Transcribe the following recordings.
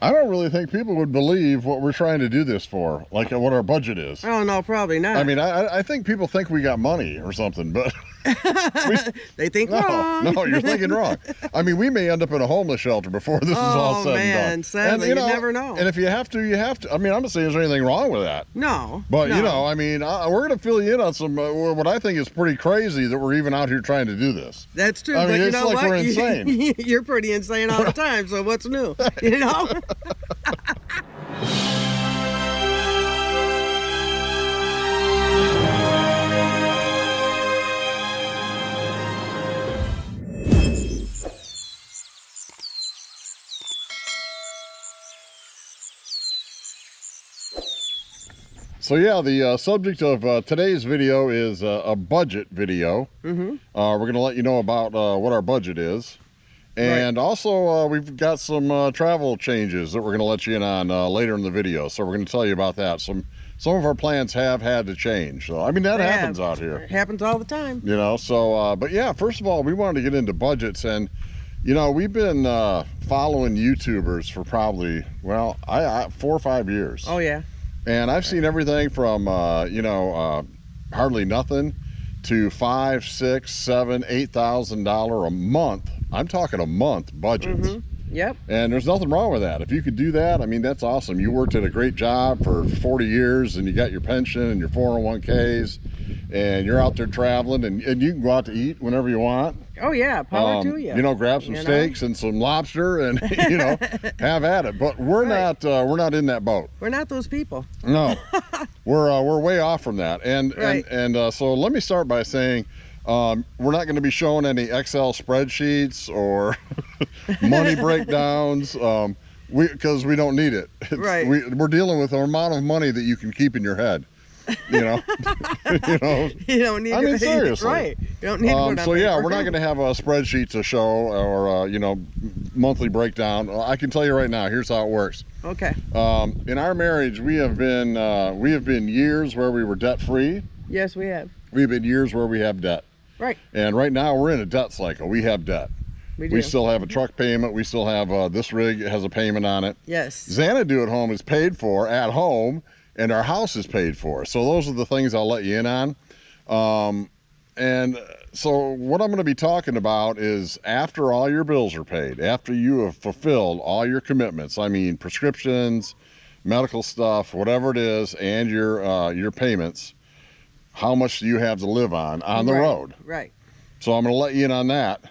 I don't really think people would believe what we're trying to do this for, like what our budget is. Oh, no, probably not. I mean, I think people think we got money or something, but they think wrong. No, you're thinking wrong. I mean, we may end up in a homeless shelter before this is all said and done. Sadly, you never know. And if you have to, you have to. I mean, I'm not saying there's anything wrong with that. No. But, you know, I mean, we're going to fill you in on some, what I think is pretty crazy that we're even out here trying to do this. That's true. I mean, but you it's know like what? we're insane. You're pretty insane all the time, so what's new? You know? So yeah, the subject of today's video is a budget video. Mm-hmm. We're going to let you know about what our budget is. And also, we've got some travel changes that we're going to let you in on later in the video. So we're going to tell you about that. Some of our plans have had to change. So, I mean, that happens out here. It happens all the time. You know, so, but yeah, first of all, we wanted to get into budgets. And, you know, we've been following YouTubers for probably, well, 4 or 5 years. Oh, yeah. And I've seen everything from, you know, hardly nothing to $5,000, $6,000, $7,000, $8,000 a month. I'm talking a month budgets. Mm-hmm. Yep. And there's nothing wrong with that. If you could do that, I mean, that's awesome. You worked at a great job for 40 years and you got your pension and your 401ks and you're out there traveling and you can go out to eat whenever you want. Oh, yeah. Power to you. You know, grab some steaks and some lobster and, you know, have at it. But we're not in that boat. We're not those people. No. We're way off from that. And so let me start by saying, we're not going to be showing any Excel spreadsheets or money breakdowns because we don't need it. We're dealing with an amount of money that you can keep in your head. You know, you don't need. I mean, seriously, right? You don't need. So yeah, we're not going to have a spreadsheet to show or you know, monthly breakdown. I can tell you right now. Here's how it works. Okay. In our marriage, we have been years where we were debt free. Yes, we have. We've been years where we have debt. Right. And right now we're in a debt cycle. We have debt. We still have a truck payment. We still have this rig has a payment on it. Yes. Xanadu at home is paid for at home, and our house is paid for. So those are the things I'll let you in on. And so what I'm going to be talking about is after all your bills are paid, after you have fulfilled all your commitments, I mean prescriptions, medical stuff, whatever it is, and your payments, how much do you have to live on the road? Right. So I'm going to let you in on that.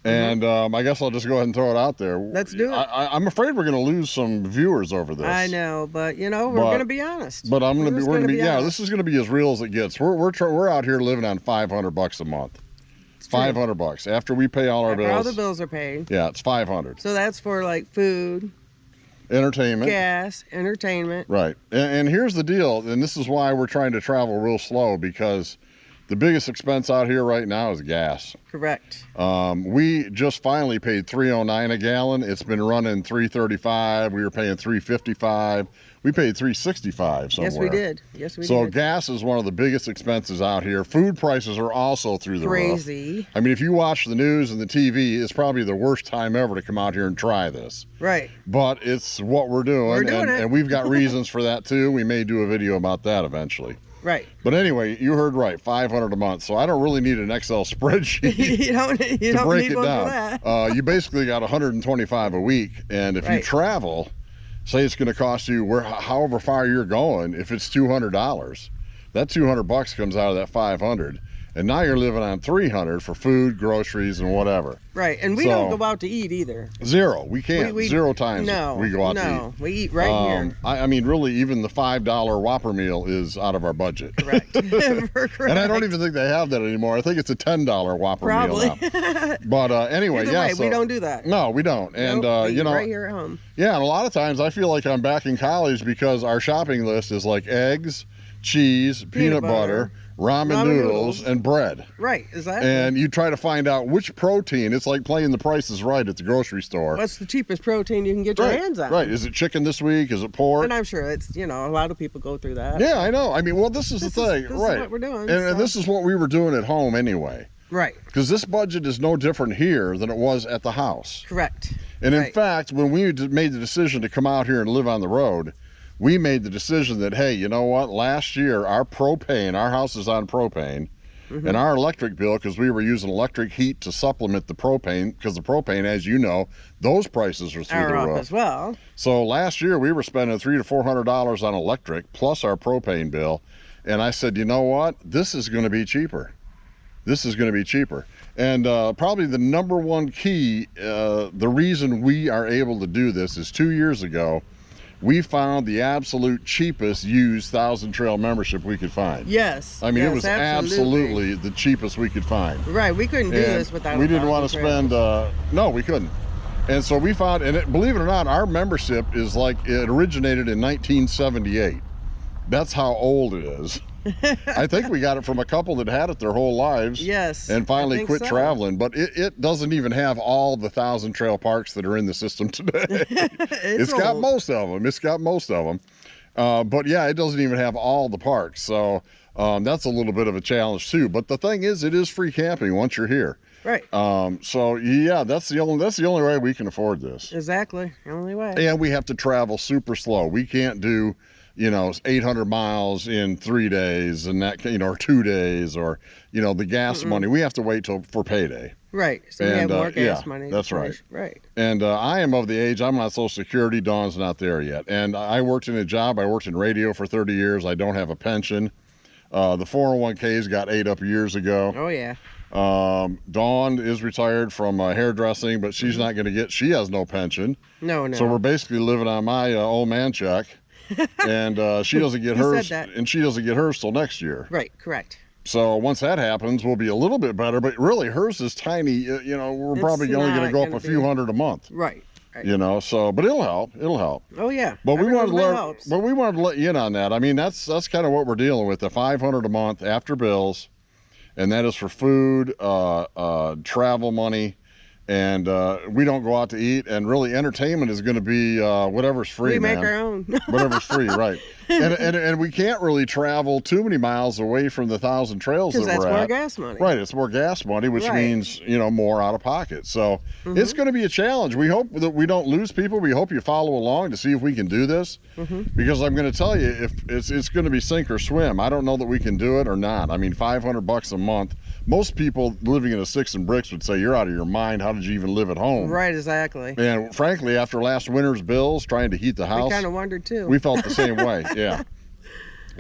And I guess I'll just go ahead and throw it out there. Let's do it. I'm afraid we're going to lose some viewers over this. I know, but you know, we're going to be honest. But we're going to be yeah, this is going to be as real as it gets. We're out here living on $500 a month. It's $500 after we pay all our bills. All the bills are paid. Yeah, it's $500. So that's for like food, entertainment, gas, entertainment. Right. And here's the deal, and this is why we're trying to travel real slow, because the biggest expense out here right now is gas. Correct. We just finally paid $3.09 a gallon. It's been running $3.35. We were paying $3.55. We paid $3.65 somewhere. Yes, we did. Yes, we did. So gas is one of the biggest expenses out here. Food prices are also through the roof. Crazy. I mean, if you watch the news and the TV, it's probably the worst time ever to come out here and try this. Right. But it's what we're doing. We're doing it. And we've got reasons for that too. We may do a video about that eventually. Right. But anyway, you heard right, $500 a month. So I don't really need an Excel spreadsheet you don't break need it one down. For that. You basically got $125 a week, and if you travel, say it's going to cost you however far you're going. If it's $200, that $200 comes out of that $500, and now you're living on $300 for food, groceries, and whatever. Right, and we don't go out to eat either. Zero. We can't. Zero times we go out to eat. No, we eat right here. I mean, really, even the $5 Whopper meal is out of our budget. Correct. Correct. And I don't even think they have that anymore. I think it's a $10 Whopper meal now. But anyway, Either way, we don't do that. No, we don't. And you know, right here at home. Yeah, and a lot of times I feel like I'm back in college because our shopping list is like eggs, cheese, peanut butter, ramen noodles, and bread. Right, exactly. And you try to find out which protein. It's like playing the Price is Right at the grocery store. What's the cheapest protein you can get your hands on? Right. Is it chicken this week? Is it pork? And I'm sure it's, you know, a lot of people go through that. Yeah, I know. I mean, well, this is the thing. This is right. what we're doing. And this is what we were doing at home anyway. Right. Because this budget is no different here than it was at the house. Correct. And in Right. fact, when we made the decision to come out here and live on the road, we made the decision that, hey, you know what? Last year, our house is on propane, and our electric bill, because we were using electric heat to supplement the propane, because the propane, as you know, those prices are through the Are up roof. as well. So last year, we were spending $300 to $400 on electric plus our propane bill. And I said, you know what? This is going to be cheaper. This is going to be cheaper. And probably the number one key, the reason we are able to do this is 2 years ago, we found the absolute cheapest used Thousand Trail membership we could find. Yes. I mean, yes, it was absolutely the cheapest we could find. Right. We couldn't do And this without. we a didn't want to Thousand Trails. spend, no, we couldn't. And so we found, and believe it or not, our membership is like, it originated in 1978. That's how old it is. I think we got it from a couple that had it their whole lives. Yes. And I finally think quit so. traveling. But it doesn't even have all the Thousand Trail parks that are in the system today. It's got old. most of them. It's got most of them. But yeah, it doesn't even have all the parks. So that's a little bit of a challenge too. But the thing is, it is free camping once you're here. Right. So yeah, that's the only way we can afford this. Exactly. The only way. And we have to travel super slow. We can't do, 800 miles in 3 days and that, or 2 days, or, the gas money. We have to wait for payday. Right. So we have And, more gas yeah, money. that's right. Right. And I am of the age, I'm on Social Security, Dawn's not there yet. And I worked in I worked in radio for 30 years. I don't have a pension. The 401ks got ate up years ago. Oh yeah. Dawn is retired from hairdressing, but she's not going to she has no pension. No. So we're basically living on my old man check. And she doesn't get You said hers, that. and she doesn't get hers till next year. Right. Correct. So once that happens, we'll be a little bit better. But really, hers is tiny. We're It's probably only going to not go up gonna a few be- hundred a month. Right. Right. So but it'll help. It'll help. Oh yeah. But we Every wanted to little bit let, helps. but we wanted to let you in on that. I mean, that's kind of what we're dealing with. The $500 a month after bills, and that is for food, travel money. And we don't go out to eat, and really entertainment is going to be whatever's free. We make man. our own. Whatever's free, right? And we can't really travel too many miles away from the Thousand Trails that Because that's we're more at. gas money. Right, it's more gas money, which Right. means more out of pocket. So it's going to be a challenge. We hope that we don't lose people. We hope you follow along to see if we can do this, because I'm going to tell you, if it's going to be sink or swim. I don't know that we can do it or not. I mean, $500 a month. Most people living in a six and bricks would say, you're out of your mind. How did you even live at home? Right. Exactly. And frankly, after last winter's bills, trying to heat the house, We kind of wondered too. we felt the same way. Yeah.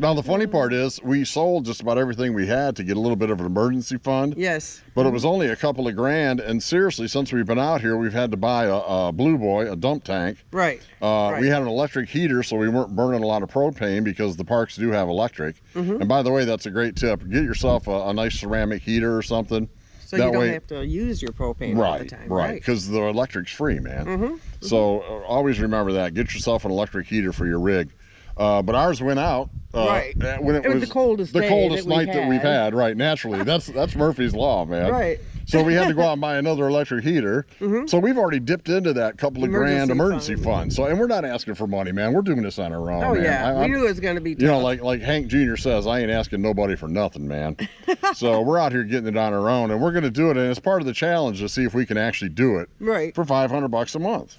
Now, the funny part is we sold just about everything we had to get a little bit of an emergency fund. Yes. But it was only a couple of grand. And seriously, since we've been out here, we've had to buy a Blue Boy, a dump tank. Right. We had an electric heater, so we weren't burning a lot of propane, because the parks do have electric. And by the way, that's a great tip. Get yourself a nice ceramic heater or something. So that you don't way- have to use your propane all the time. Right, because the electric's free, man. So always remember that. Get yourself an electric heater for your rig. But ours went out Right. when it was the coldest the day coldest that we've night that we've had. had. Right, naturally, that's Murphy's law, man. Right. So we had to go out and buy another electric heater. So we've already dipped into that couple of grand emergency fund. So, and we're not asking for money, man. We're doing this on our own. Oh man. yeah. We knew it was going to be tough. Like Hank Jr. says, I ain't asking nobody for nothing, man. So we're out here getting it on our own, and we're going to do it. And it's part of the challenge to see if we can actually do it Right. for $500 a month.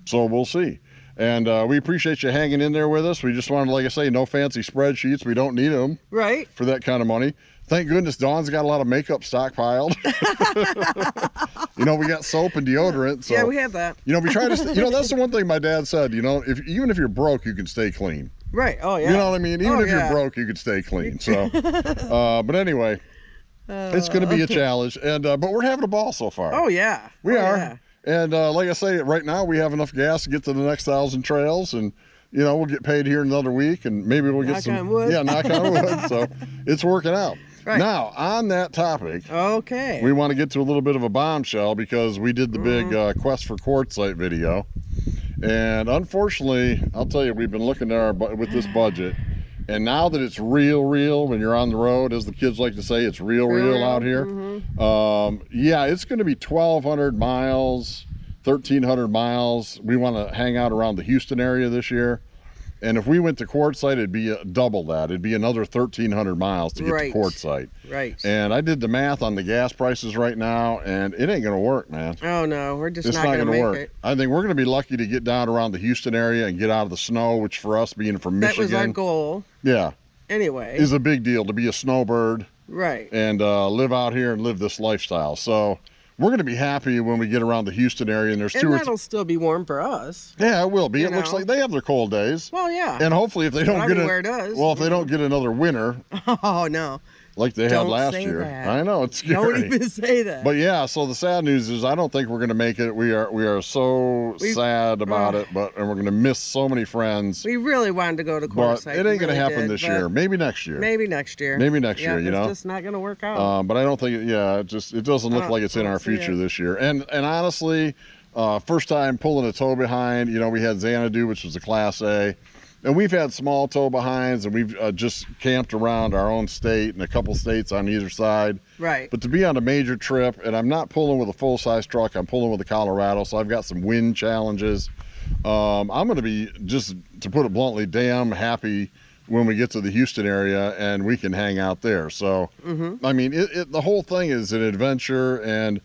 So we'll see. And we appreciate you hanging in there with us. We just wanted, like I say, no fancy spreadsheets. We don't need them Right. for that kind of money. Thank goodness Dawn's got a lot of makeup stockpiled. We got soap and deodorant. So, Yeah, we have that. we try to, that's the one thing my dad said, even if you're broke, you can stay clean. Right. Oh yeah. You know what I mean? Even Oh, if you're yeah. broke, you could stay clean. So, but anyway, it's going to be a challenge. And but we're having a ball so far. Oh yeah. We Oh, are. yeah. And like I say, right now we have enough gas to get to the next 1,000 trails, and we'll get paid here in another week, and maybe we'll get Knock some. on wood. Yeah, knock on wood. So it's working out. Right. Now, on that topic, Okay. we want to get to a little bit of a bombshell, because we did the big Quest for Quartzite video, and unfortunately, I'll tell you, we've been looking at with this budget, and now that it's real when you're on the road, as the kids like to say, it's real out here. Yeah, it's going to be 1,200 miles, 1,300 miles. We want to hang out around the Houston area this year. And if we went to Quartzsite, it'd be double that. It'd be another 1,300 miles to get to Quartzsite. Right. And I did the math on the gas prices right now, and it ain't going to work, man. Oh, no. We're just It's not going to make work. it. I think we're going to be lucky to get down around the Houston area and get out of the snow, which for us being from Michigan. That was our goal. Yeah. Anyway. Is a big deal to be a snowbird. Right. And live out here and live this lifestyle. So we're going to be happy when we get around the Houston area, and there's and that'll still be warm for us. Yeah, it will be. It looks like they have their cold days. Well, yeah. And hopefully, if they don't get it does. Well, if they don't get another winter. Oh no. Like they had last year. That. I know, it's scary. Don't even say that. But yeah, so the sad news is I don't think we're going to make it. We are so sad about it, and we're going to miss so many friends. We really wanted to go to Quartzsite. But it ain't going to happen this year. Maybe next year. Maybe next year. Maybe next year, It's just not going to work out. But I don't think, it doesn't look like it's in our future this year. And honestly, first time pulling a tow behind, we had Xanadu, which was a Class A. And we've had small tow behinds, and we've just camped around our own state and a couple states on either side. Right. But to be on a major trip, and I'm not pulling with a full-size truck, I'm pulling with a Colorado, so I've got some wind challenges. I'm going to be, just to put it bluntly, damn happy when we get to the Houston area and we can hang out there. So, I mean, the whole thing is an adventure, and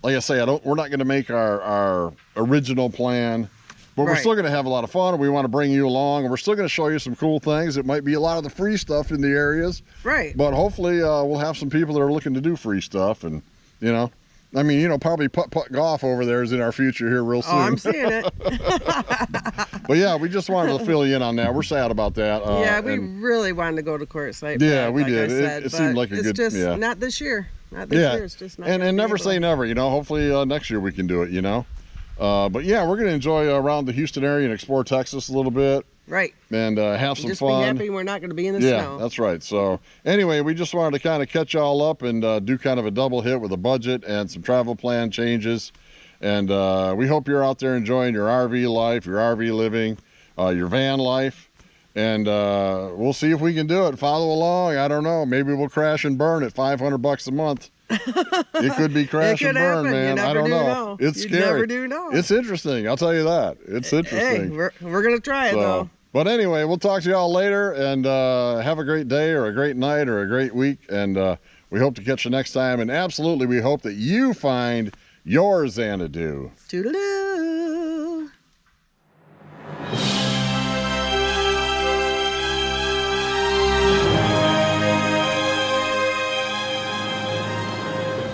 like I say, we're not going to make our original plan. But we're still going to have a lot of fun, and we want to bring you along, and we're still going to show you some cool things. It might be a lot of the free stuff in the areas. Right. But hopefully we'll have some people that are looking to do free stuff, and, probably putt-putt golf over there is in our future here real soon. Oh, I'm seeing it. But yeah, we just wanted to fill you in on that. We're sad about that. Yeah, we really wanted to go to Quartzsite. Yeah, we did. It seemed like a good, It's just not this year. Not this year. It's just not. And never say never, Hopefully next year we can do it, But yeah, we're going to enjoy around the Houston area and explore Texas a little bit. Right. And have some just fun. Just be happy we're not going to be in the snow. Yeah, that's right. So anyway, we just wanted to kind of catch y'all up and do kind of a double hit with a budget and some travel plan changes. And we hope you're out there enjoying your RV life, your RV living, your van life. And we'll see if we can do it. Follow along. I don't know. Maybe we'll crash and burn at $500 a month. It could be crash and burn, man. I don't know. It's scary. You never do know. It's interesting. I'll tell you that. It's interesting. Hey, we're gonna try it though. But anyway, we'll talk to y'all later, and have a great day or a great night or a great week. And we hope to catch you next time. And absolutely, we hope that you find your Xanadu. Toodaloo.